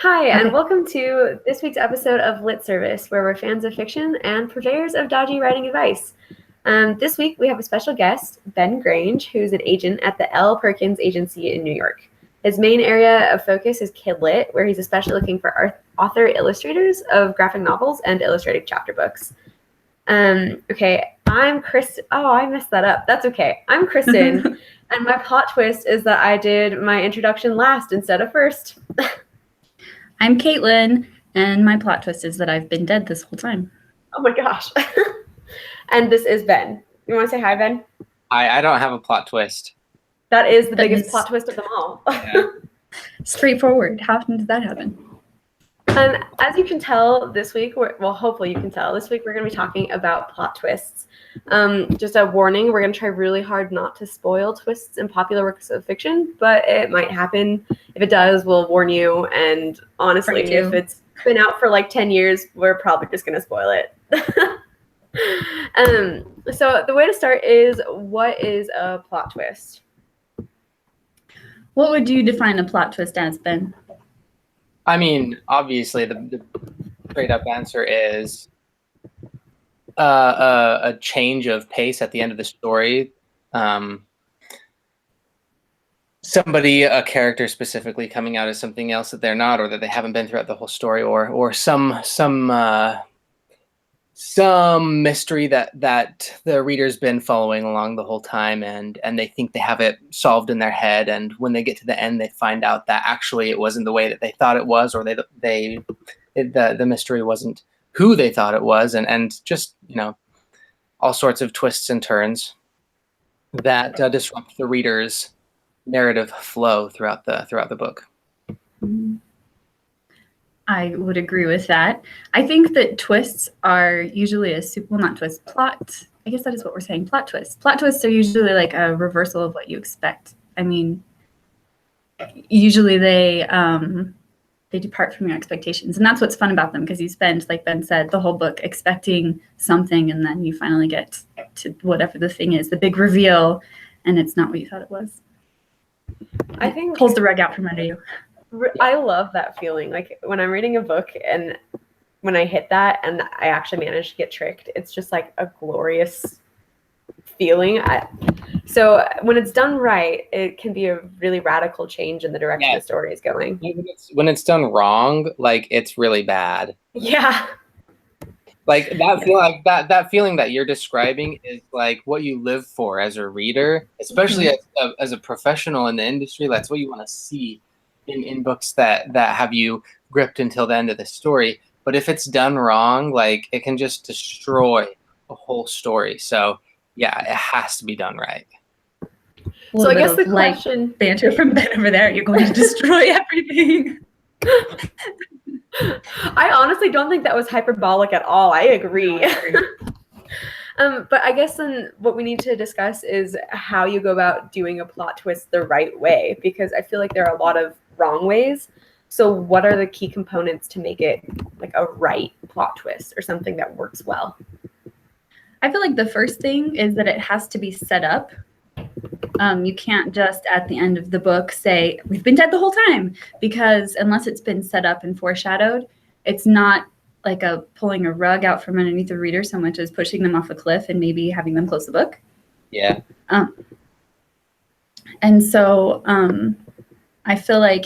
Hi, and Okay. welcome to this week's episode of Lit Service, where we're fans of fiction and purveyors of dodgy writing advice. This week, we have a special guest, Ben Grange, who's an agent at the L. Perkins Agency in New York. His main area of focus is Kid Lit, where he's especially looking for author illustrators of graphic novels and illustrated chapter books. Okay, I'm Chris. Oh, I messed that up. That's okay. I'm Kristen, and my plot twist is that I did my introduction last instead of first. I'm Caitlin, and my plot twist is that I've been dead this whole time. Oh my gosh. And this is Ben. You want to say hi, Ben? I don't have a plot twist. That is the biggest plot twist of them all. Yeah. Straightforward. How did that happen? As you can tell this week, hopefully you can tell, this week we're going to be talking about plot twists. Just a warning, we're going to try really hard not to spoil twists in popular works of fiction, but it might happen. If it does, we'll warn you. And honestly, if it's been out for like 10 years, we're probably just going to spoil it. So the way to start is, what is a plot twist? What would you define a plot twist as, Ben? I mean, obviously, the straight up answer is a change of pace at the end of the story. Somebody, a character specifically, coming out as something else that they're not, or that they haven't been throughout the whole story, or some mystery that the reader's been following along the whole time, and they think they have it solved in their head, and when they get to the end, they find out that actually it wasn't the way that they thought it was, or the mystery wasn't who they thought it was, and just, you know, all sorts of twists and turns that disrupt the reader's narrative flow throughout the book. Mm-hmm. I would agree with that. I think that twists are usually plot. I guess that is what we're saying, plot twists. Plot twists are usually like a reversal of what you expect. I mean, usually they depart from your expectations. And that's what's fun about them, because you spend, like Ben said, the whole book expecting something, and then you finally get to whatever the thing is, the big reveal, and it's not what you thought it was. I think it pulls the rug out from under you. I love that feeling. Like when I'm reading a book and when I hit that and I actually manage to get tricked, it's just like a glorious feeling. So when it's done right, it can be a really radical change in the direction the story is going. When it's done wrong, like, it's really bad. Yeah. Like that feeling that you're describing is like what you live for as a reader, especially as a professional in the industry. That's what you want to see in books that have you gripped until the end of the story. But if it's done wrong, like, it can just destroy a whole story. So yeah, it has to be done right. So I guess the question, banter from Ben over there, you're going to destroy everything. I honestly don't think that was hyperbolic at all. I agree. But I guess then what we need to discuss is how you go about doing a plot twist the right way, because I feel like there are a lot of wrong ways. So what are the key components to make it like a right plot twist or something that works well? I feel like the first thing is that it has to be set up. You can't just at the end of the book say, we've been dead the whole time, because unless it's been set up and foreshadowed, it's not like pulling a rug out from underneath the reader so much as pushing them off a cliff and maybe having them close the book. Yeah. And so I feel like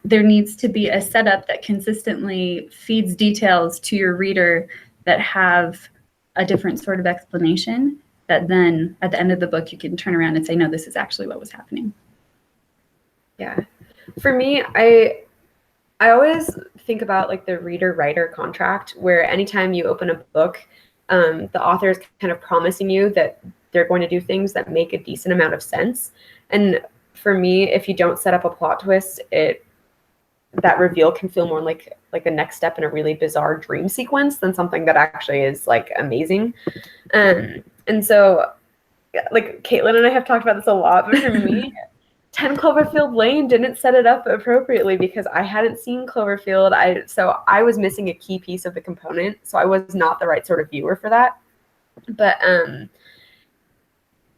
there needs to be a setup that consistently feeds details to your reader that have a different sort of explanation, that then at the end of the book you can turn around and say, no, this is actually what was happening. Yeah. For me, I always think about like the reader-writer contract, where anytime you open a book, the author is kind of promising you that they're going to do things that make a decent amount of sense. And for me, if you don't set up a plot twist, that reveal can feel more like a next step in a really bizarre dream sequence than something that actually is like amazing. And so, like, Caitlin and I have talked about this a lot, but for me, 10 Cloverfield Lane didn't set it up appropriately because I hadn't seen Cloverfield. So I was missing a key piece of the component. So I was not the right sort of viewer for that. But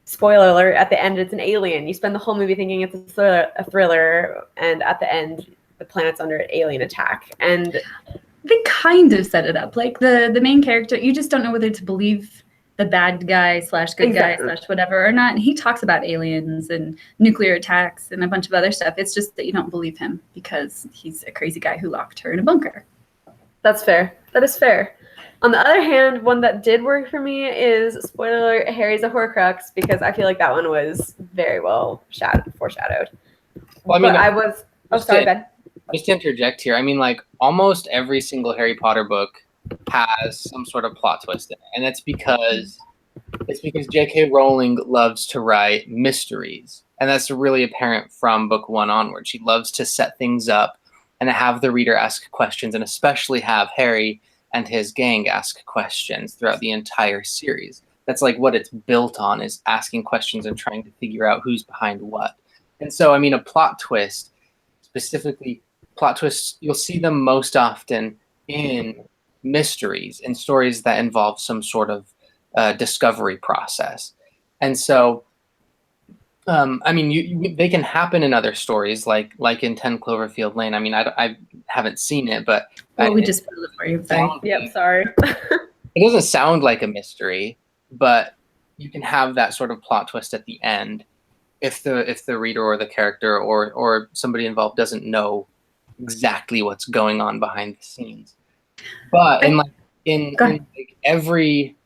spoiler alert, at the end, it's an alien. You spend the whole movie thinking it's a thriller, and at the end, the planet's under alien attack. And they kind of set it up. Like the main character, you just don't know whether to believe the bad guy / good guy / whatever or not. And he talks about aliens and nuclear attacks and a bunch of other stuff. It's just that you don't believe him because he's a crazy guy who locked her in a bunker. That's fair. That is fair. On the other hand, one that did work for me is, spoiler alert, Harry's a Horcrux, because I feel like that one was very well foreshadowed. Well, I mean, but I was... Oh, sorry, Ben. Just to interject here, I mean, like, almost every single Harry Potter book has some sort of plot twist in it. And it's because J.K. Rowling loves to write mysteries. And that's really apparent from book 1 onward. She loves to set things up and have the reader ask questions, and especially have Harry and his gang ask questions throughout the entire series. That's like what it's built on, is asking questions and trying to figure out who's behind what. And so, I mean, a plot twist, specifically plot twists, you'll see them most often in mysteries, in stories that involve some sort of discovery process. And so, I mean, they can happen in other stories, like in 10 Cloverfield Lane. I mean, I haven't seen it, but we just spoiled it for you. Sorry. Yep, sorry. It doesn't sound like a mystery, but you can have that sort of plot twist at the end if the reader or the character or somebody involved doesn't know exactly what's going on behind the scenes. But in like every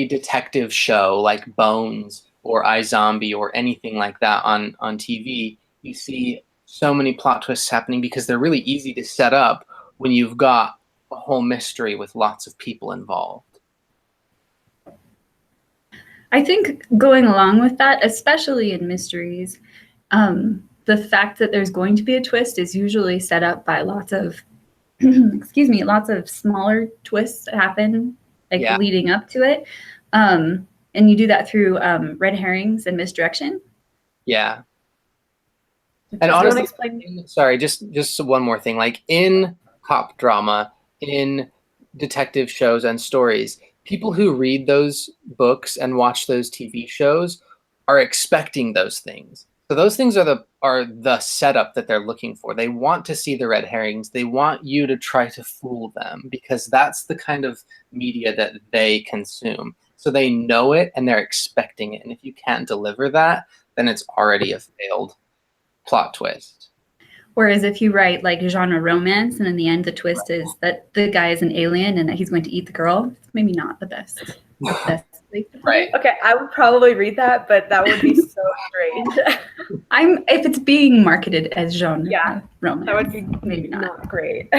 detective show, like Bones or iZombie or anything like that on TV, you see so many plot twists happening because they're really easy to set up when you've got a whole mystery with lots of people involved. I think going along with that, especially in mysteries, the fact that there's going to be a twist is usually set up by lots of, lots of smaller twists that happen, leading up to it. And you do that through red herrings and misdirection. Yeah. And honestly, sorry, just one more thing. Like in cop drama, in detective shows and stories, people who read those books and watch those TV shows are expecting those things. So those things are the setup that they're looking for. They want to see the red herrings. They want you to try to fool them because that's the kind of media that they consume. So they know it and they're expecting it. And if you can't deliver that, then it's already a failed plot twist. Whereas if you write like genre romance and in the end the twist is that the guy is an alien and that he's going to eat the girl, it's maybe not the best. Right. Okay, I would probably read that, but that would be so strange. If it's being marketed as genre romance, that would be maybe not great.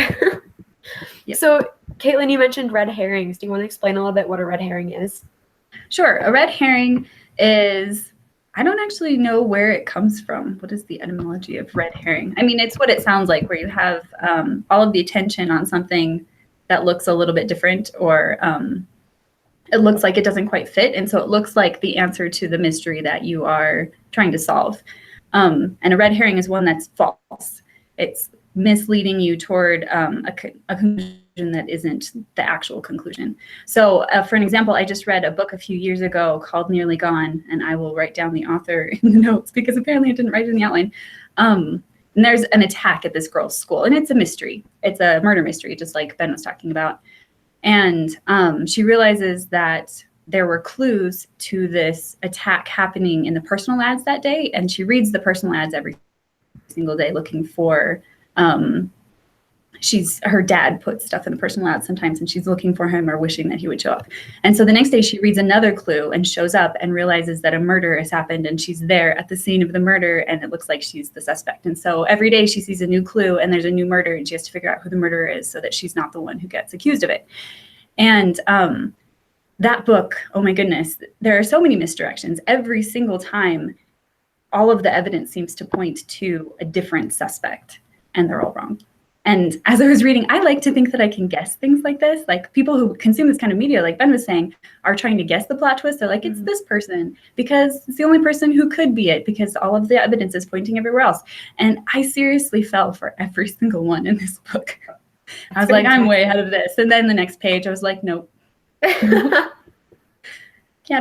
Yep. So, Caitlin, you mentioned red herrings. Do you want to explain a little bit what a red herring is? Sure. A red herring is, I don't actually know where it comes from. What is the etymology of red herring? I mean, it's what it sounds like, where you have all of the attention on something that looks a little bit different, or it looks like it doesn't quite fit. And so it looks like the answer to the mystery that you are trying to solve. And a red herring is one that's false. It's misleading you toward a conclusion that isn't the actual conclusion. So for an example, I just read a book a few years ago called Nearly Gone, and I will write down the author in the notes because apparently I didn't write it in the outline. And there's an attack at this girl's school, and it's a mystery. It's a murder mystery, just like Ben was talking about. And she realizes that there were clues to this attack happening in the personal ads that day, and she reads the personal ads every single day looking for her dad puts stuff in the personal ads sometimes, and she's looking for him or wishing that he would show up. And so the next day she reads another clue and shows up and realizes that a murder has happened, and she's there at the scene of the murder, and it looks like she's the suspect. And so every day she sees a new clue and there's a new murder, and she has to figure out who the murderer is so that she's not the one who gets accused of it. And that book, oh my goodness, there are so many misdirections. Every single time, all of the evidence seems to point to a different suspect, and they're all wrong. And as I was reading, I like to think that I can guess things like this. Like people who consume this kind of media, like Ben was saying, are trying to guess the plot twist. They're like, it's this person because it's the only person who could be it because all of the evidence is pointing everywhere else. And I seriously fell for every single one in this book. I was like, I'm way ahead of this. And then the next page, I was like, nope. Can't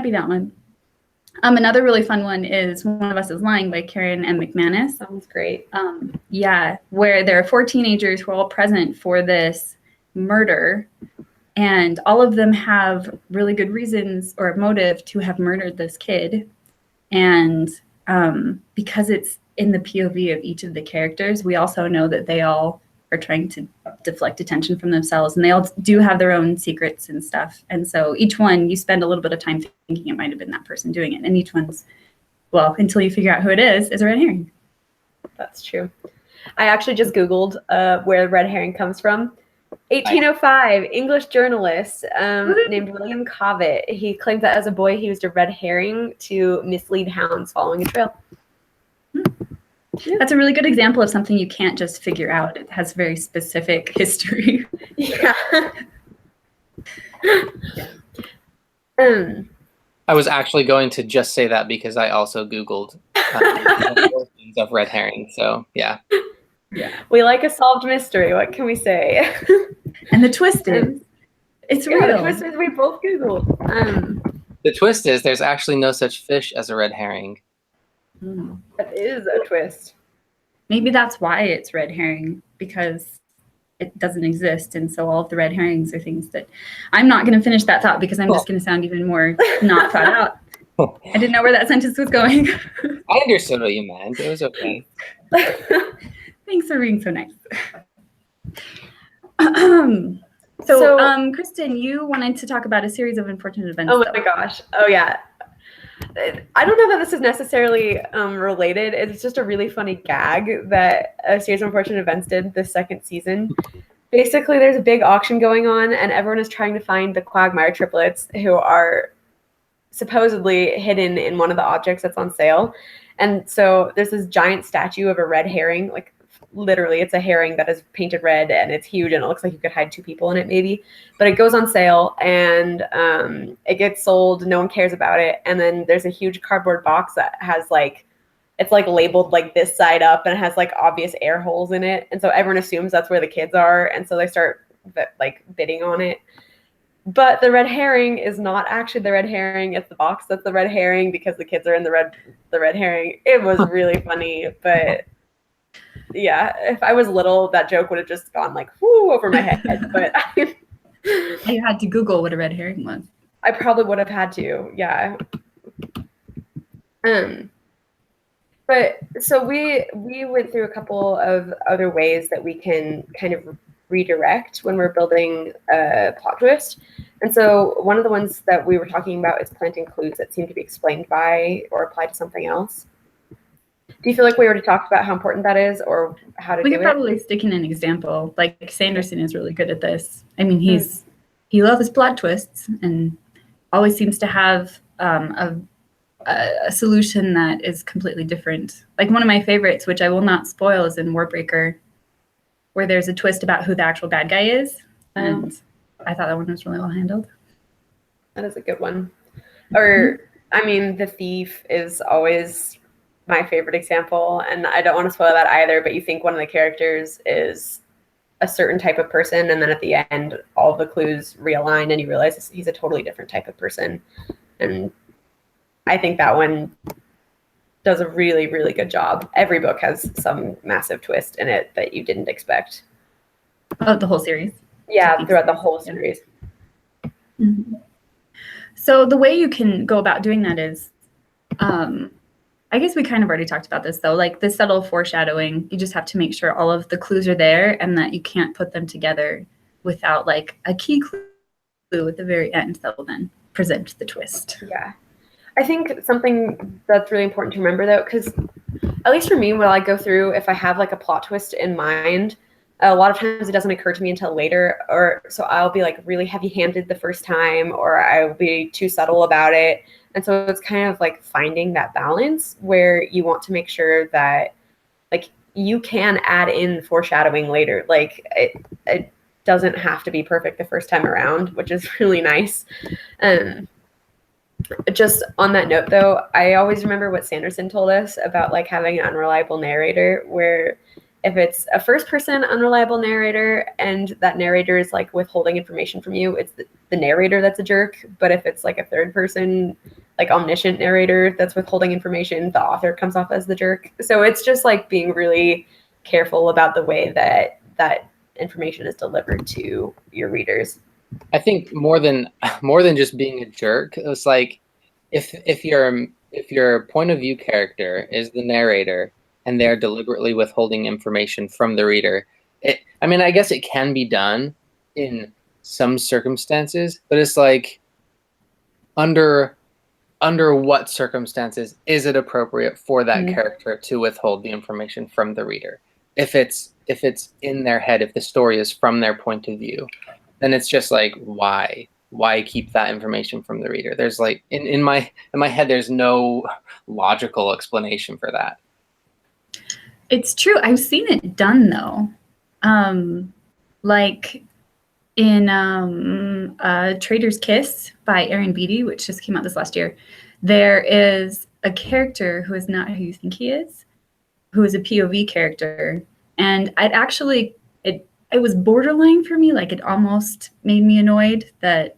be that one. Another really fun one is One of Us is Lying by Karen M. McManus. Sounds great. Yeah, where there are 4 teenagers who are all present for this murder, and all of them have really good reasons or motive to have murdered this kid. And because it's in the POV of each of the characters, we also know that they all are trying to deflect attention from themselves, and they all do have their own secrets and stuff. And so each one, you spend a little bit of time thinking it might have been that person doing it, and each one's, well, until you figure out who it is a red herring. That's true. I actually just Googled where red herring comes from. 1805, English journalist named William Cobbett. He claimed that as a boy he used a red herring to mislead hounds following a trail. That's a really good example of something you can't just figure out. It has very specific history. Yeah. I was actually going to just say that because I also Googled origins of red herring. So yeah. We like a solved mystery. What can we say? And the twist is, it's real. The twist is we both Googled. The twist is there's actually no such fish as a red herring. That is a twist. Maybe that's why it's red herring, because it doesn't exist. And so all of the red herrings are things that I'm not going to finish that thought because I'm just going to sound even more not thought out. I didn't know where that sentence was going. I understood what you meant. It was okay. Thanks for being so nice. So, Kristen, you wanted to talk about a series of unfortunate events. Oh my gosh. Oh yeah. I don't know that this is necessarily related. It's just a really funny gag that a series of unfortunate events did this second season. Basically, there's a big auction going on, and everyone is trying to find the Quagmire triplets who are supposedly hidden in one of the objects that's on sale. And so there's this giant statue of a red herring, like literally it's a herring that is painted red and it's huge and it looks like you could hide 2 people in it maybe, but it goes on sale and it gets sold. No one cares about it. And then there's a huge cardboard box that has like, it's like labeled like this side up and it has like obvious air holes in it. And so everyone assumes that's where the kids are. And so they start like bidding on it. But the red herring is not actually the red herring. It's the box that's the red herring because the kids are in the red herring. It was really funny, but yeah, if I was little, that joke would have just gone like whoo over my head. But you had to Google what a red herring was. I probably would have had to, yeah. But so we went through a couple of other ways that we can kind of redirect when we're building a plot twist. And so one of the ones that we were talking about is planting clues that seem to be explained by or applied to something else. Do you feel like we already talked about how important that is or how to do it? We could probably stick in an example. Like Sanderson is really good at this. I mean, he loves plot twists and always seems to have a solution that is completely different. Like one of my favorites, which I will not spoil, is in Warbreaker, where there's a twist about who the actual bad guy is. And I thought that one was really well handled. That is a good one. Or, I mean, the thief is always my favorite example. And I don't want to spoil that either, but you think one of the characters is a certain type of person. And then at the end, all of the clues realign and you realize he's a totally different type of person. And I think that one does a really, really good job. Every book has some massive twist in it that you didn't expect. Oh, the whole series? Yeah, throughout the whole series. Mm-hmm. So the way you can go about doing that is, I guess we kind of already talked about this though, like the subtle foreshadowing. You just have to make sure all of the clues are there and that you can't put them together without like a key clue at the very end that will then present the twist. Yeah. I think something that's really important to remember though, because at least for me, when I go through, if I have like a plot twist in mind, a lot of times it doesn't occur to me until later, or so I'll be like really heavy-handed the first time, or I'll be too subtle about it. And so it's kind of like finding that balance where you want to make sure that like you can add in foreshadowing later. Like it doesn't have to be perfect the first time around, which is really nice. Just on that note though, I always remember what Sanderson told us about like having an unreliable narrator, where if it's a first person unreliable narrator and that narrator is like withholding information from you, it's the narrator that's a jerk. But if it's like a third person like omniscient narrator that's withholding information, the author comes off as the jerk. So it's just like being really careful about the way that that information is delivered to your readers. I think more than just being a jerk, it's like if your point of view character is the narrator and they're deliberately withholding information from the reader, I mean, I guess it can be done in some circumstances, but it's like under what circumstances is it appropriate for that character to withhold the information from the reader? If it's in their head, if the story is from their point of view, then it's just like, why keep that information from the reader? There's like in my head, there's no logical explanation for that. It's true. I've seen it done though. Like in Trader's Kiss by Aaron Beattie, which just came out this last year, there is a character who is not who you think he is, who is a POV character. And it was borderline for me. Like it almost made me annoyed that,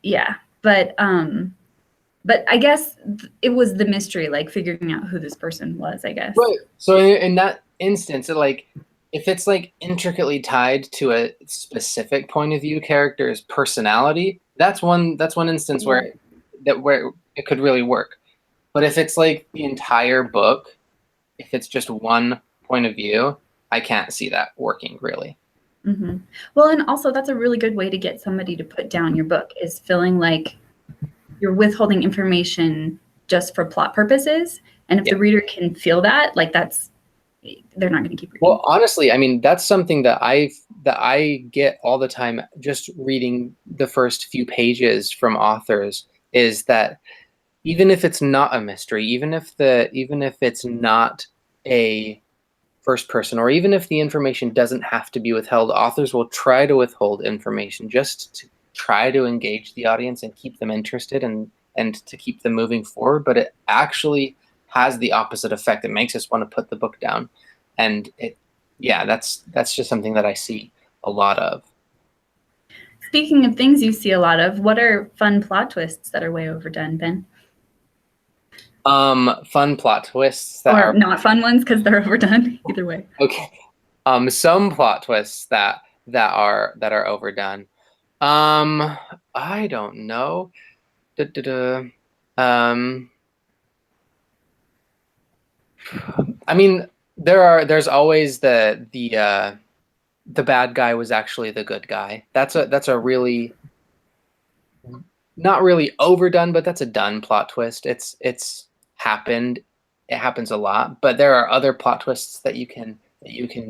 yeah. But I guess it was the mystery, like figuring out who this person was, I guess. Right. So in that instance, if it's like intricately tied to a specific point of view character's personality, that's one instance where it could really work. But if it's like the entire book, if it's just one point of view, I can't see that working really. Mm-hmm. Well, and also that's a really good way to get somebody to put down your book, is feeling like you're withholding information just for plot purposes. And if the reader can feel that, like they're not going to keep reading. Well, honestly, I mean, that's something that I get all the time just reading the first few pages from authors, is that even if it's not a mystery, even if it's not a first person, or even if the information doesn't have to be withheld, authors will try to withhold information just to try to engage the audience and keep them interested and to keep them moving forward. But it actually has the opposite effect. It makes us want to put the book down. And that's just something that I see a lot of. Speaking of things you see a lot of, what are fun plot twists that are way overdone, Ben? Fun plot twists that are not fun ones because they're overdone. Either way. Okay. Some plot twists that are overdone. I don't know. I mean, there's always the bad guy was actually the good guy. That's a really not really overdone, but that's a done plot twist. It's happened. It happens a lot, but there are other plot twists that you can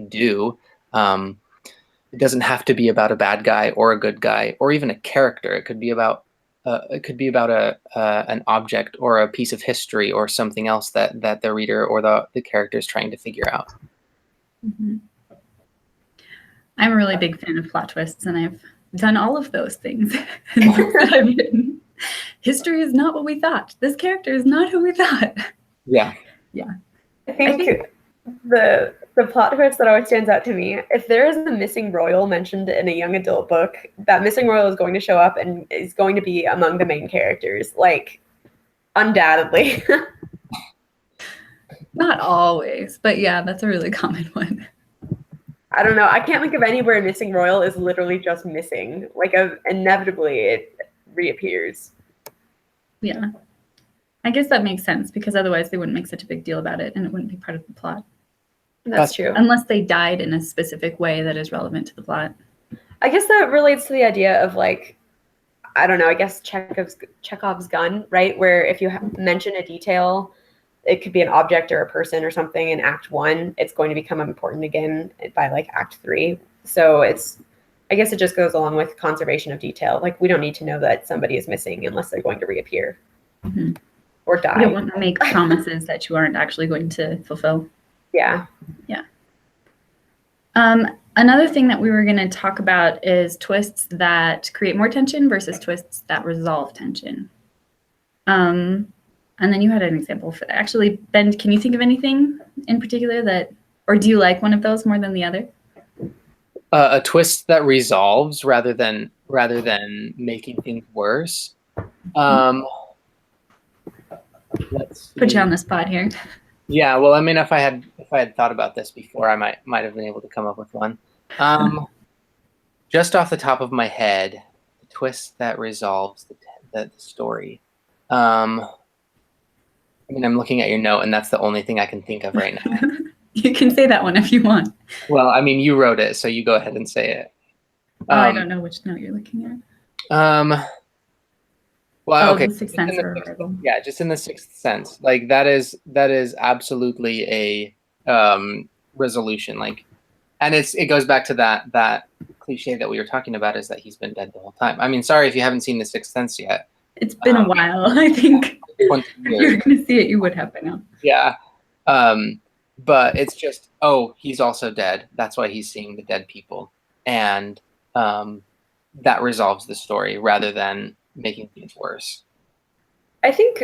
do. It doesn't have to be about a bad guy or a good guy or even a character. It could be about an object or a piece of history or something else that the reader or the character is trying to figure out. Mm-hmm. I'm a really big fan of plot twists, and I've done all of those things in the books that I've written. History is not what we thought. This character is not who we thought. Yeah. I think the plot twist that always stands out to me, if there is a missing royal mentioned in a young adult book, that missing royal is going to show up and is going to be among the main characters, like undoubtedly. Not always, but yeah, that's a really common one. I don't know. I can't think of anywhere missing royal is literally just missing. Like inevitably it reappears. Yeah. I guess that makes sense, because otherwise they wouldn't make such a big deal about it and it wouldn't be part of the plot. That's true. Unless they died in a specific way that is relevant to the plot. I guess that relates to the idea of, like, I don't know, I guess Chekhov's gun, right? Where if you mention a detail, it could be an object or a person or something in Act 1, it's going to become important again by like Act 3. So I guess it just goes along with conservation of detail. Like, we don't need to know that somebody is missing unless they're going to reappear or die. You don't want to make promises that you aren't actually going to fulfill. Yeah. Another thing that we were going to talk about is twists that create more tension versus twists that resolve tension. And then you had an example for that. Actually, Ben, can you think of anything in particular or do you like one of those more than the other? A twist that resolves rather than making things worse. let's see. Put you on the spot here. Yeah, well, I mean, if I had thought about this before, I might have been able to come up with one. Just off the top of my head, the twist that resolves the story. I mean, I'm looking at your note, and that's the only thing I can think of right now. You can say that one if you want. Well, I mean, you wrote it, so you go ahead and say it. I don't know which note you're looking at. Well, okay. The Sixth Sense or Arrival. Yeah, just in the Sixth Sense. Like that is absolutely a resolution. Like, and it goes back to that cliche that we were talking about, is that he's been dead the whole time. I mean, sorry if you haven't seen the Sixth Sense yet. It's been a while, I think. If you were going to see it, you would have by now. Yeah. But it's just, oh, he's also dead. That's why he's seeing the dead people. And that resolves the story rather than making things worse. I think,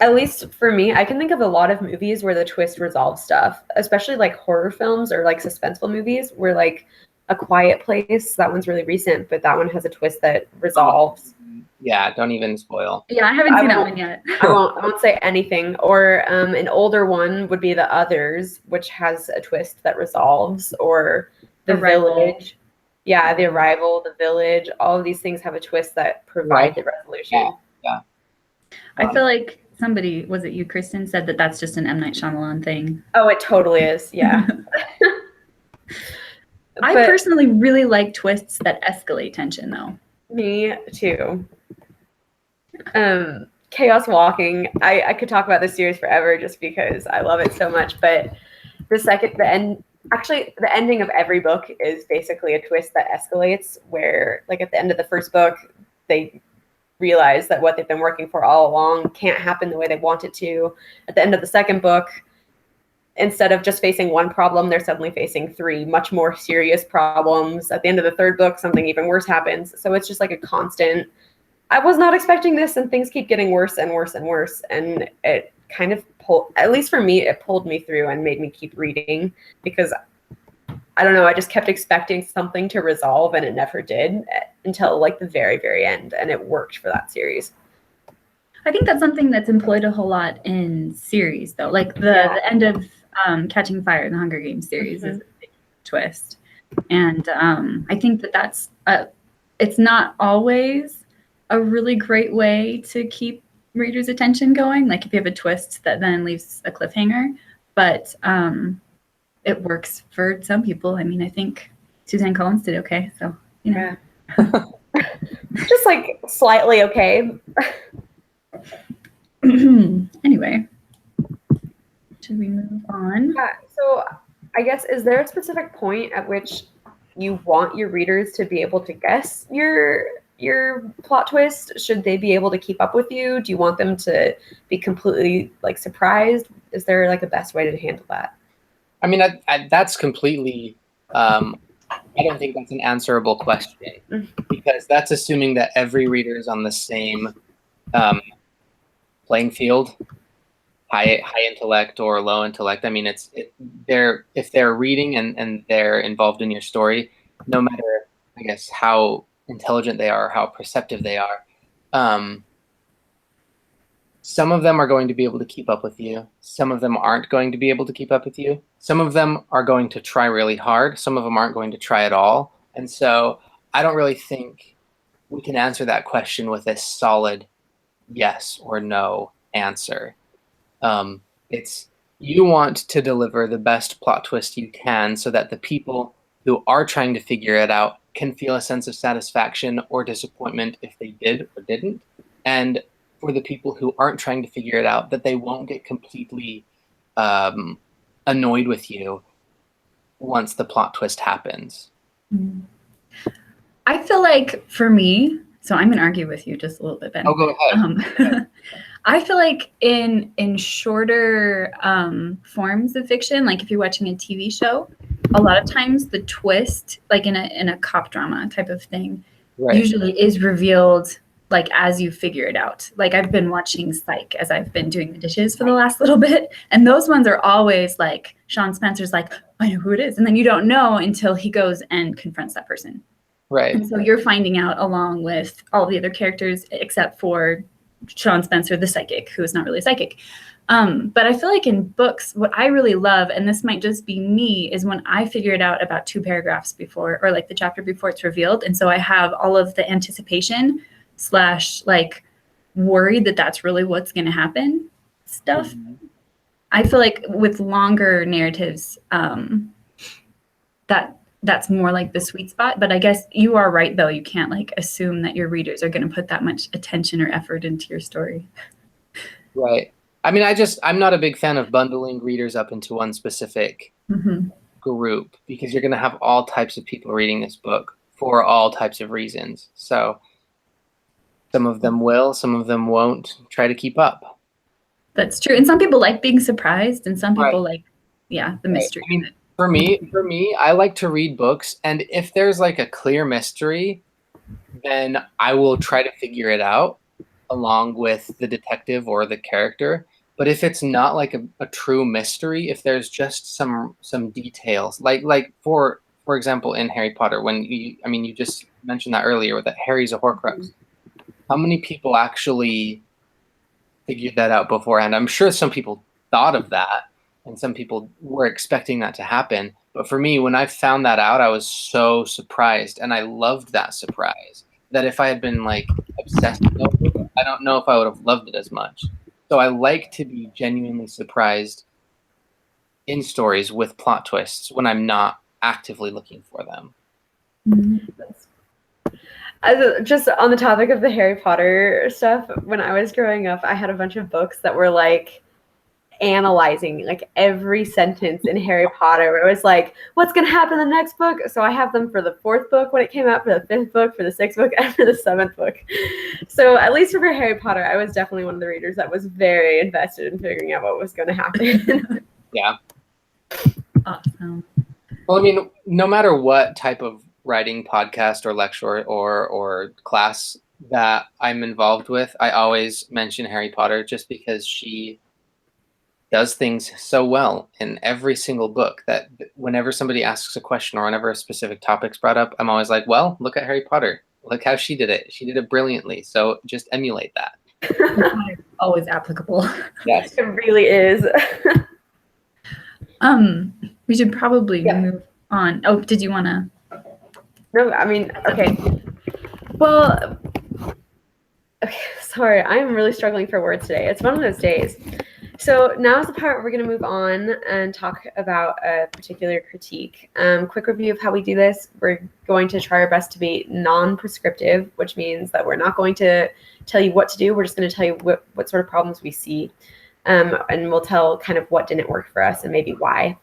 at least for me, I can think of a lot of movies where the twist resolves stuff, especially like horror films or like suspenseful movies where like A Quiet Place, that one's really recent, but that one has a twist that resolves. Yeah, don't even spoil. Yeah, I haven't seen that one yet. I won't say anything. Or an older one would be The Others, which has a twist that resolves, or The Village. Yeah, The Arrival, The Village, all of these things have a twist that provide the resolution. Yeah. I feel like somebody, was it you, Kristen, said that that's just an M. Night Shyamalan thing. Oh, it totally is. Yeah. I personally really like twists that escalate tension, though. Me too. Chaos Walking. I could talk about this series forever just because I love it so much. But the ending of every book is basically a twist that escalates, where like at the end of the first book, they realize that what they've been working for all along can't happen the way they want it to. At the end of the second book, instead of just facing one problem, they're suddenly facing three much more serious problems. At the end of the third book, something even worse happens. So it's just like a constant, I was not expecting this, and things keep getting worse and worse and worse. And it kind of at least for me, it pulled me through and made me keep reading, because I don't know, I just kept expecting something to resolve, and it never did until like the very, very end. And it worked for that series. I think that's something that's employed a whole lot in series, though. Like the end of Catching Fire in the Hunger Games series is a big twist. And I think that's it's not always a really great way to keep readers' attention going. Like if you have a twist that then leaves a cliffhanger, but it works for some people. I mean, I think Suzanne Collins did okay, so you know. Yeah. Just like slightly okay. Anyway, should we move on? Yeah, so I guess, is there a specific point at which you want your readers to be able to guess your plot twist? Should they be able to keep up with you? Do you want them to be completely like surprised? Is there like a best way to handle that? I mean, that's completely, I don't think that's an answerable question, because that's assuming that every reader is on the same playing field, high intellect or low intellect. I mean, if they're reading and they're involved in your story, no matter, I guess, how intelligent they are, how perceptive they are, some of them are going to be able to keep up with you. Some of them aren't going to be able to keep up with you. Some of them are going to try really hard. Some of them aren't going to try at all. And so I don't really think we can answer that question with a solid yes or no answer. It's, you want to deliver the best plot twist you can so that the people who are trying to figure it out can feel a sense of satisfaction or disappointment if they did or didn't. And for the people who aren't trying to figure it out, that they won't get completely annoyed with you once the plot twist happens. I feel like for me, so I'm gonna argue with you just a little bit, Ben. Oh, go ahead. I feel like in shorter forms of fiction, like if you're watching a TV show, a lot of times the twist, like in a cop drama type of thing, usually is revealed like as you figure it out. Like I've been watching Psych as I've been doing the dishes for the last little bit, and those ones are always like Sean Spencer's like, I know who it is, and then you don't know until he goes and confronts that person. Right. And so you're finding out along with all the other characters, except for Sean Spencer, the psychic, who is not really psychic. But I feel like in books, what I really love, and this might just be me, is when I figure it out about 2 paragraphs before, or like the chapter before it's revealed. And so I have all of the anticipation / like worried that that's really what's going to happen stuff. I feel like with longer narratives, that's more like the sweet spot. But I guess you are right, though. You can't like assume that your readers are going to put that much attention or effort into your story. Right. I mean, I'm not a big fan of bundling readers up into one specific group, because you're going to have all types of people reading this book for all types of reasons. So some of them will, some of them won't try to keep up. That's true. And some people like being surprised, and some people like, the mystery. I mean, for me, I like to read books, and if there's like a clear mystery, then I will try to figure it out along with the detective or the character. But if it's not like a true mystery, if there's just some details, like for example in Harry Potter, when you just mentioned that earlier, that Harry's a Horcrux. How many people actually figured that out beforehand? I'm sure some people thought of that, and some people were expecting that to happen. But for me, when I found that out, I was so surprised, and I loved that surprise. That if I had been like obsessed with it, I don't know if I would have loved it as much. So I like to be genuinely surprised in stories with plot twists when I'm not actively looking for them. Just on the topic of the Harry Potter stuff, when I was growing up, I had a bunch of books that were like analyzing like every sentence in Harry Potter. It was like, what's going to happen in the next book? So I have them for the 4th book when it came out, for the 5th book, for the 6th book, and for the 7th book. So at least for Harry Potter, I was definitely one of the readers that was very invested in figuring out what was going to happen. Yeah. Awesome. Well, I mean, no matter what type of writing podcast or lecture or class that I'm involved with, I always mention Harry Potter, just because she does things so well in every single book that whenever somebody asks a question or whenever a specific topic's brought up, I'm always like, well, look at Harry Potter. Look how she did it. She did it brilliantly. So just emulate that. Always applicable. Yes. It really is. We should probably move on. Oh, did you want to? No, I mean, okay. Well, okay, sorry. I'm really struggling for words today. It's one of those days. So now is the part where we're going to move on and talk about a particular critique. Quick review of how we do this. We're going to try our best to be non-prescriptive, which means that we're not going to tell you what to do. We're just going to tell you what sort of problems we see. And we'll tell kind of what didn't work for us and maybe why.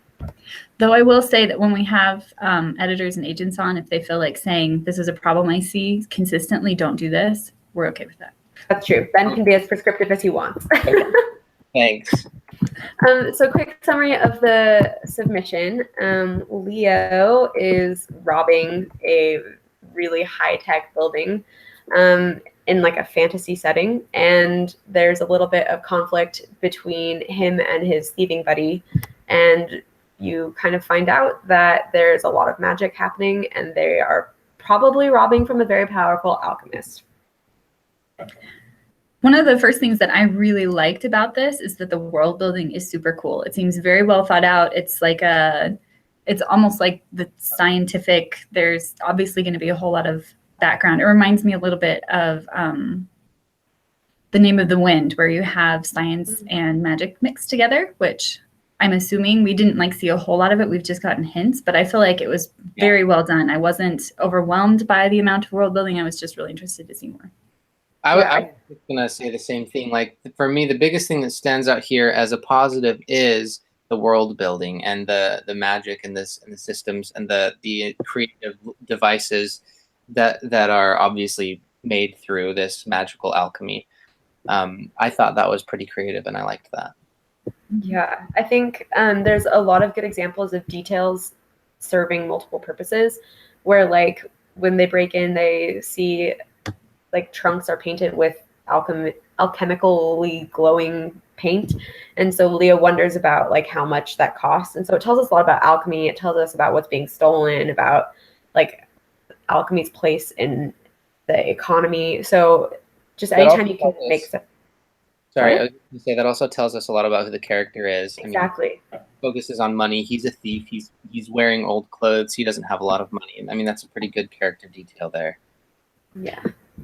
Though I will say that when we have editors and agents on, if they feel like saying, this is a problem I see consistently, don't do this, we're okay with that. That's true. Ben can be as prescriptive as he wants. Thanks. So quick summary of the submission. Leo is robbing a really high-tech building in like a fantasy setting, and there's a little bit of conflict between him and his thieving buddy, and you kind of find out that there's a lot of magic happening, and they are probably robbing from a very powerful alchemist. One of the first things that I really liked about this is that the world building is super cool. It seems very well thought out. It's like it's almost like the scientific, there's obviously going to be a whole lot of background. It reminds me a little bit of The Name of the Wind, where you have science and magic mixed together, which I'm assuming we didn't like see a whole lot of it. We've just gotten hints, but I feel like it was very well done. I wasn't overwhelmed by the amount of world building. I was just really interested to see more. I was going to say the same thing. Like, for me, the biggest thing that stands out here as a positive is the world building and the magic and the systems and the creative devices that are obviously made through this magical alchemy. I thought that was pretty creative, and I liked that. Yeah, I think there's a lot of good examples of details serving multiple purposes, where like when they break in, they see like trunks are painted with alchemically glowing paint, and so Leo wonders about like how much that costs. And so it tells us a lot about alchemy. It tells us about what's being stolen, about like alchemy's place in the economy. So just That anytime also you can tells make us, stuff. sorry, I was going to say that also tells us a lot about who the character is. Exactly. I mean, focuses on money. He's a thief. He's wearing old clothes. He doesn't have a lot of money. I mean, that's a pretty good character detail there. Yeah.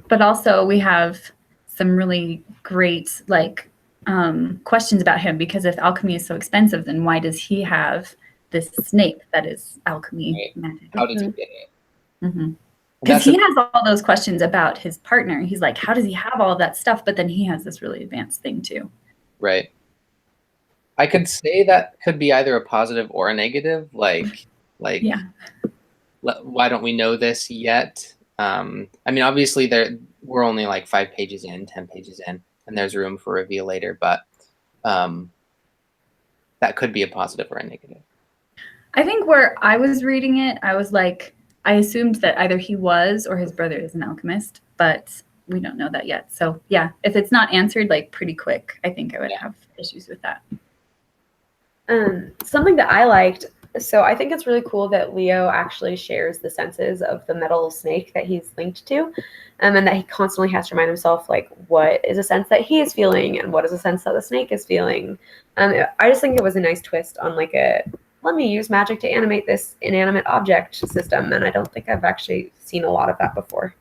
But also we have some really great questions about him, because if alchemy is so expensive, then why does he have this snake that is alchemy magic? How does he get it? Because he has all those questions about his partner. He's like, how does he have all of that stuff? But then he has this really advanced thing too. Right. I could say that could be either a positive or a negative. Yeah. Why don't we know this yet? I mean, obviously, we're only like 5 pages in, 10 pages in, and there's room for reveal later. But that could be a positive or a negative. I think where I was reading it, I was like, I assumed that either he was or his brother is an alchemist, but we don't know that yet. So yeah, if it's not answered like pretty quick, I think I would have issues with that. Something that I liked, so I think it's really cool that Leo actually shares the senses of the metal snake that he's linked to, and that he constantly has to remind himself, like, what is a sense that he is feeling and what is a sense that the snake is feeling. I just think it was a nice twist on like let me use magic to animate this inanimate object system, and I don't think I've actually seen a lot of that before.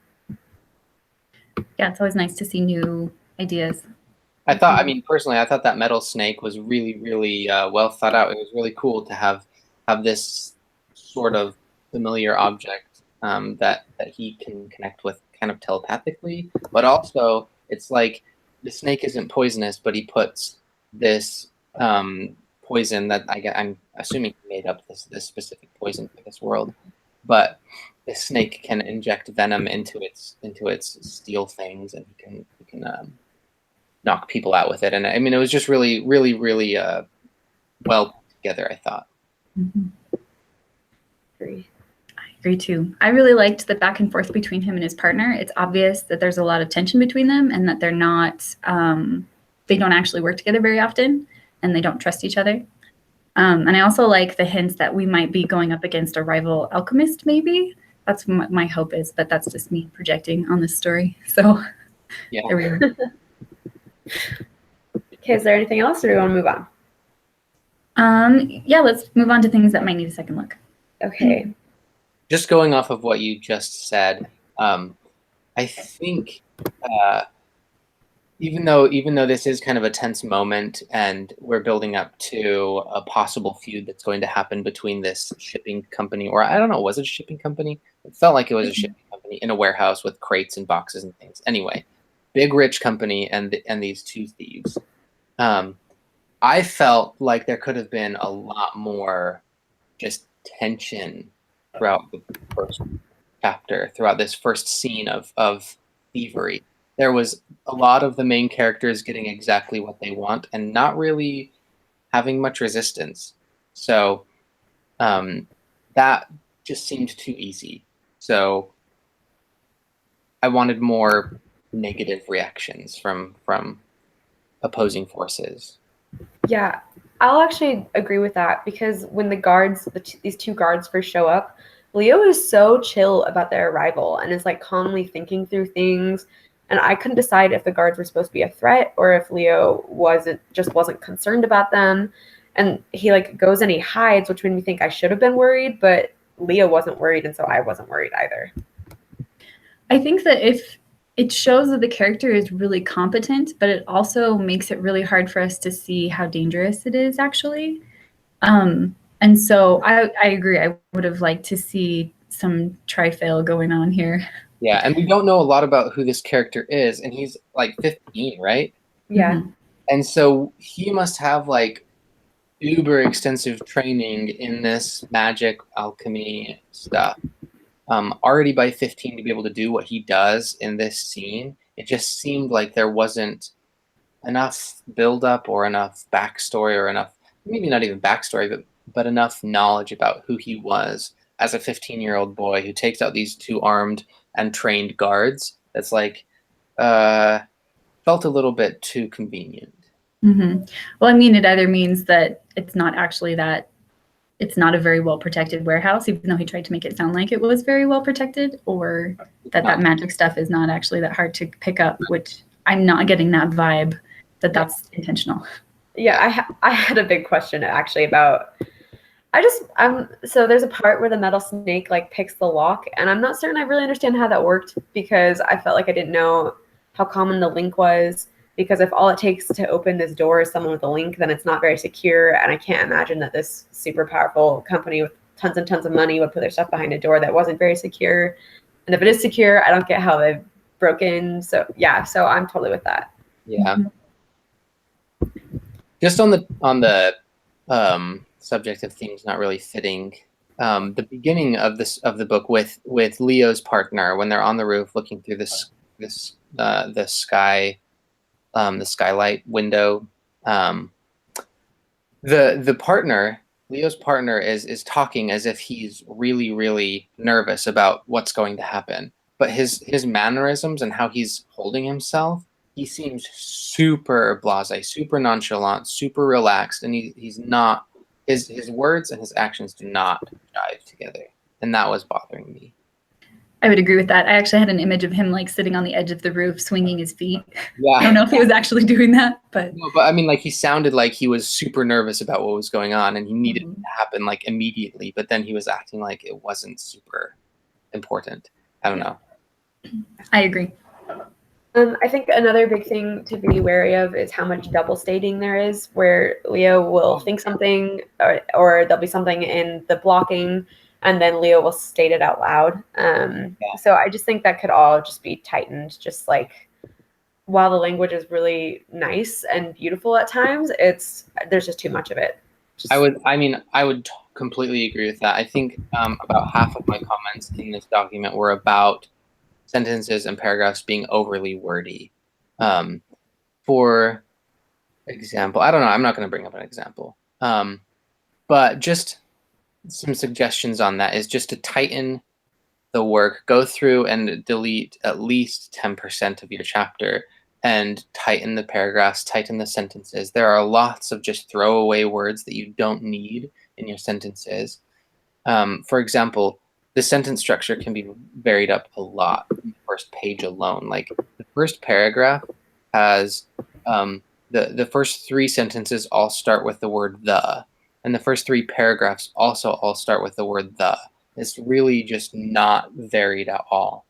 Yeah, it's always nice to see new ideas. I mean, personally, I thought that metal snake was really, really well thought out. It was really cool to have this sort of familiar object that he can connect with kind of telepathically, but also it's like the snake isn't poisonous, but he puts this poison that I'm assuming he made up this specific poison for this world, but the snake can inject venom into its steel things, and he can knock people out with it. And I mean, it was just really, really, really well put together, I thought. Agree. I agree too. I really liked the back and forth between him and his partner. It's obvious that there's a lot of tension between them, and that they're not, they don't actually work together very often, and they don't trust each other. And I also like the hints that we might be going up against a rival alchemist, maybe. That's what my hope is, but that's just me projecting on this story. So yeah. There we go. Okay, is there anything else, or do we want to move on? Yeah, let's move on to things that might need a second look. Okay. Just going off of what you just said, I think even though this is kind of a tense moment, and we're building up to a possible feud that's going to happen between this shipping company, or I don't know, was it a shipping company? It felt like it was a shipping company in a warehouse with crates and boxes and things. Anyway, big rich company and these two thieves. I felt like there could have been a lot more just tension throughout the first chapter, throughout this first scene of thievery. There was a lot of the main characters getting exactly what they want and not really having much resistance. So that just seemed too easy. So I wanted more negative reactions from opposing forces. Yeah, I'll actually agree with that, because when the guards, these two guards first show up, Leo is so chill about their arrival and is like calmly thinking through things. And I couldn't decide if the guards were supposed to be a threat or if Leo wasn't concerned about them. And he like goes and he hides, which made me think I should have been worried, but Leo wasn't worried, and so I wasn't worried either. I think that if it shows that the character is really competent, but it also makes it really hard for us to see how dangerous it is actually. And so I agree. I would have liked to see some tri-fail going on here. Yeah, and we don't know a lot about who this character is, and he's like 15, right? Yeah. Mm-hmm. And so he must have like uber extensive training in this magic alchemy stuff. Already by 15 to be able to do what he does in this scene, it just seemed like there wasn't enough build-up or enough backstory or enough, maybe not even backstory, but enough knowledge about who he was as a 15-year-old boy who takes out these two armed and trained guards. That's like felt a little bit too convenient. Mm-hmm. Well, I mean, it either means that it's not actually that it's not a very well protected warehouse, even though he tried to make it sound like it was very well protected, or that magic stuff is not actually that hard to pick up, which I'm not getting that vibe that that's intentional. Yeah, I had a big question actually about. So there's a part where the metal snake like picks the lock, and I'm not certain I really understand how that worked because I felt like I didn't know how common the link was. Because if all it takes to open this door is someone with a link, then it's not very secure. And I can't imagine that this super powerful company with tons and tons of money would put their stuff behind a door that wasn't very secure. And if it is secure, I don't get how they've broken. So yeah, so I'm totally with that. Yeah. Just on the subject of things not really fitting, the beginning of the book with Leo's partner when they're on the roof looking through the sky. The skylight window. The partner, Leo's partner, is talking as if he's really, really nervous about what's going to happen. But his mannerisms and how he's holding himself, he seems super blasé, super nonchalant, super relaxed, and he's not. His words and his actions do not jive together, and that was bothering me. I would agree with that. I actually had an image of him like sitting on the edge of the roof, swinging his feet. Yeah. I don't know if he was actually doing that, but no, but I mean, like he sounded like he was super nervous about what was going on, and he needed it to happen like immediately. But then he was acting like it wasn't super important. I don't know. I agree. I think another big thing to be wary of is how much double stating there is, where Leo will think something, or there'll be something in the blocking, and then Leo will state it out loud. So I just think that could all just be tightened. Just like while the language is really nice and beautiful at times, there's just too much of it. I would completely agree with that. I think about half of my comments in this document were about sentences and paragraphs being overly wordy. For example, I don't know. I'm not going to bring up an example, but just some suggestions on that is just to tighten the work, go through and delete at least 10% of your chapter and tighten the paragraphs, tighten the sentences. There are lots of just throwaway words that you don't need in your sentences. For example, the sentence structure can be varied up a lot in the first page alone. Like the first paragraph has the first three sentences all start with the word the. And the first three paragraphs also all start with the word the. It's really just not varied at all.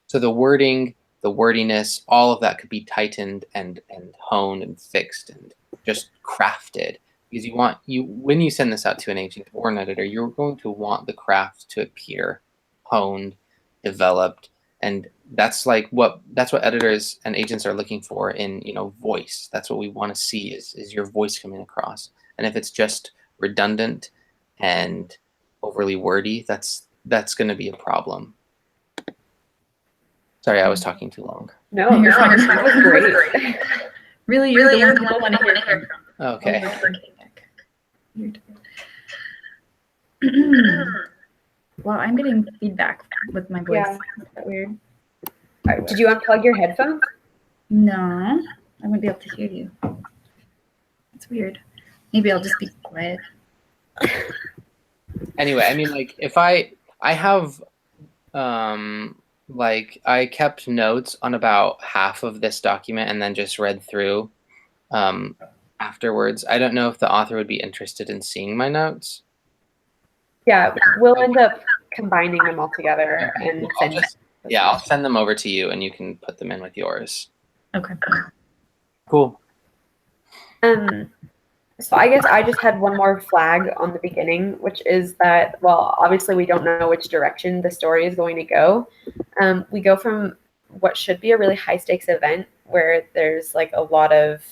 So the wording, the wordiness, all of that could be tightened and honed and fixed and just crafted. Because when you send this out to an agent or an editor, you're going to want the craft to appear honed, developed, and that's what editors and agents are looking for in voice. That's what we want to see is your voice coming across. And if it's just redundant and overly wordy, that's going to be a problem. Sorry, I was talking too long. No, you're fine. That was great. Really, you're the one people want to hear from. Okay. Well, I'm getting feedback with my voice. Yeah, is that weird? Did you unplug your headphones? No, I wouldn't be able to hear you. It's weird. Maybe I'll just be quiet. Anyway, I mean, like, if I have, I kept notes on about half of this document and then just read through afterwards. I don't know if the author would be interested in seeing my notes. Yeah, we'll end up combining them all together and I'll send them over to you and you can put them in with yours. Okay. Cool. So I guess I just had one more flag on the beginning, which is that, well, obviously we don't know which direction the story is going to go. We go from what should be a really high stakes event where there's like a lot of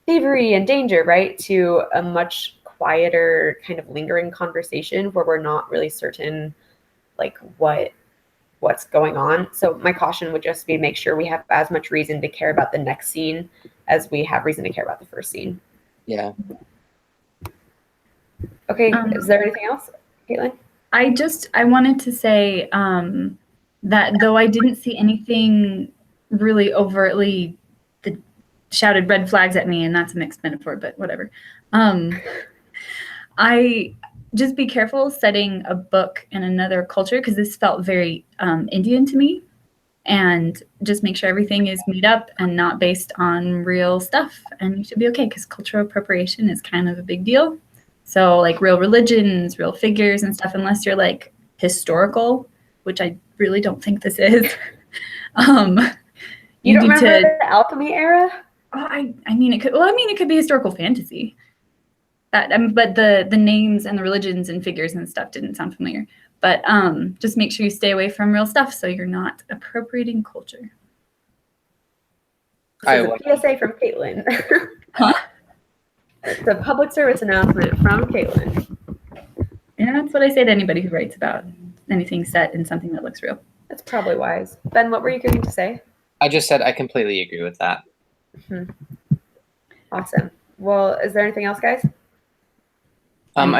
thievery and danger, right, to a much quieter kind of lingering conversation where we're not really certain like what's going on. So my caution would just be make sure we have as much reason to care about the next scene as we have reason to care about the first scene. Yeah. Okay, is there anything else, Caitlin? I wanted to say that though I didn't see anything really overtly that shouted red flags at me, and that's a mixed metaphor, but whatever. I just be careful setting a book in another culture, because this felt very Indian to me. And just make sure everything is made up and not based on real stuff. And you should be okay, because cultural appropriation is kind of a big deal. So like real religions, real figures and stuff, unless you're like historical, which I really don't think this is. You don't remember the alchemy era? Oh, I mean, it could. Well, I mean, it could be historical fantasy. But the names and the religions and figures and stuff didn't sound familiar. But just make sure you stay away from real stuff so you're not appropriating culture. This is a PSA from Caitlin. Huh? It's a public service announcement from Caitlin. Yeah, that's what I say to anybody who writes about anything set in something that looks real. That's probably wise. Ben, what were you going to say? I just said I completely agree with that. Mm-hmm. Awesome. Well, is there anything else, guys? From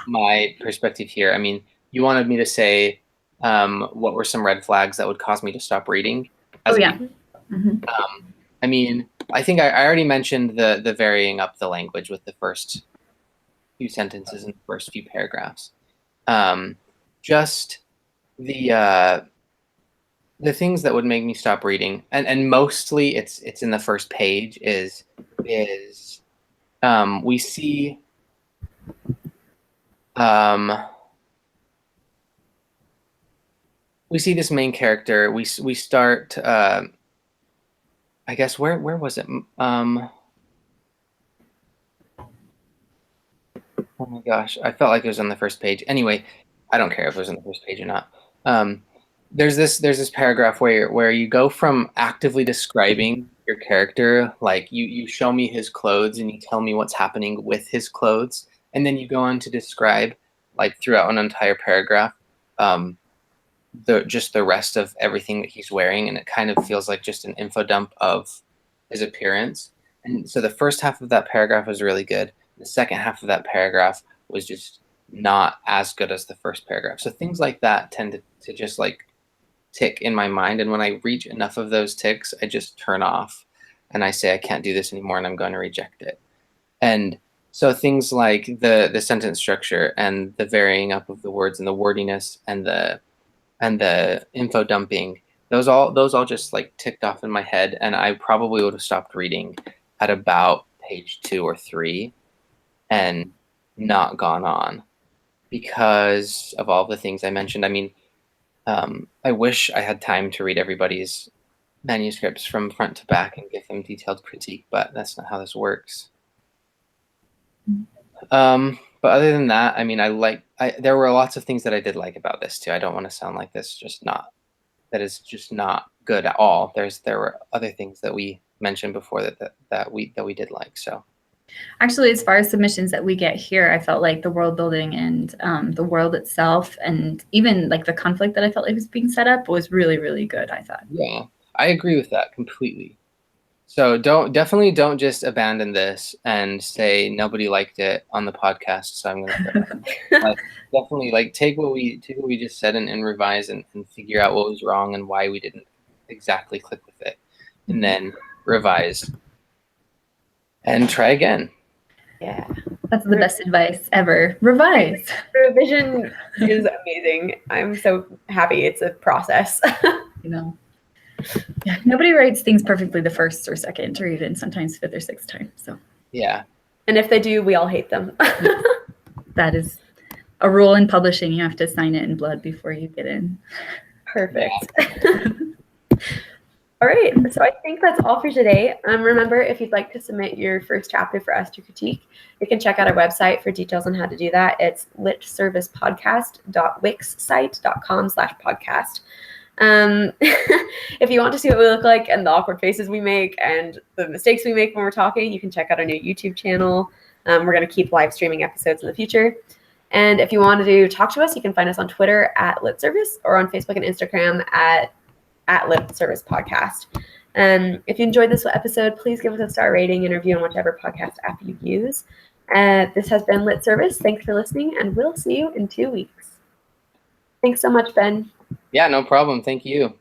my perspective here, I mean, you wanted me to say what were some red flags that would cause me to stop reading? Mm-hmm. I mean, I think I already mentioned the varying up the language with the first few sentences and the first few paragraphs. Just the things that would make me stop reading, and mostly it's in the first page is we see this main character. We start. I guess where was it? Oh my gosh, I felt like it was on the first page. Anyway, I don't care if it was on the first page or not. There's this paragraph where you go from actively describing your character, like you show me his clothes and you tell me what's happening with his clothes, and then you go on to describe, like throughout an entire paragraph, the rest of everything that he's wearing, and it kind of feels like just an info dump of his appearance. And so the first half of that paragraph was really good. The second half of that paragraph was just not as good as the first paragraph. So things like that tend to just like tick in my mind, and when I reach enough of those ticks, I just turn off and I say I can't do this anymore and I'm going to reject it. And so things like the sentence structure and the varying up of the words and the wordiness and the info dumping, those all just like ticked off in my head, and I probably would have stopped reading at about page 2 or 3 and not gone on because of all the things I mentioned. I mean, I wish I had time to read everybody's manuscripts from front to back and give them detailed critique, but that's not how this works. But other than that, I mean, there were lots of things that I did like about this too. I don't want to sound like this that is just not good at all. There were other things that we mentioned before that we did like. So actually, as far as submissions that we get here, I felt like the world building and the world itself, and even like the conflict that I felt like was being set up was really, really good, I thought. Yeah, I agree with that completely. So definitely don't just abandon this and say nobody liked it on the podcast, so I'm gonna definitely like take what we just said and revise and figure out what was wrong and why we didn't exactly click with it, and then revise and try again. Yeah, that's the best advice ever. Revise. Revision is amazing. I'm so happy it's a process. Yeah, nobody writes things perfectly the first or second or even sometimes fifth or sixth time. So yeah, and if they do, we all hate them. That is a rule in publishing. You have to sign it in blood before you get in. Perfect. Yeah. All right, so I think that's all for today. Remember, if you'd like to submit your first chapter for us to critique, you can check out our website for details on how to do that. It's litservicepodcast.wixsite.com/podcast. If you want to see what we look like and the awkward faces we make and the mistakes we make when we're talking, you can check out our new YouTube channel. We're going to keep live streaming episodes in the future. And if you want to talk to us, you can find us on Twitter @LitService or on Facebook and Instagram at LitService Podcast. If you enjoyed this episode, please give us a star rating and review on whichever podcast app you use. This has been Lit Service. Thanks for listening, and we'll see you in 2 weeks. Thanks so much, Ben. Yeah, no problem. Thank you.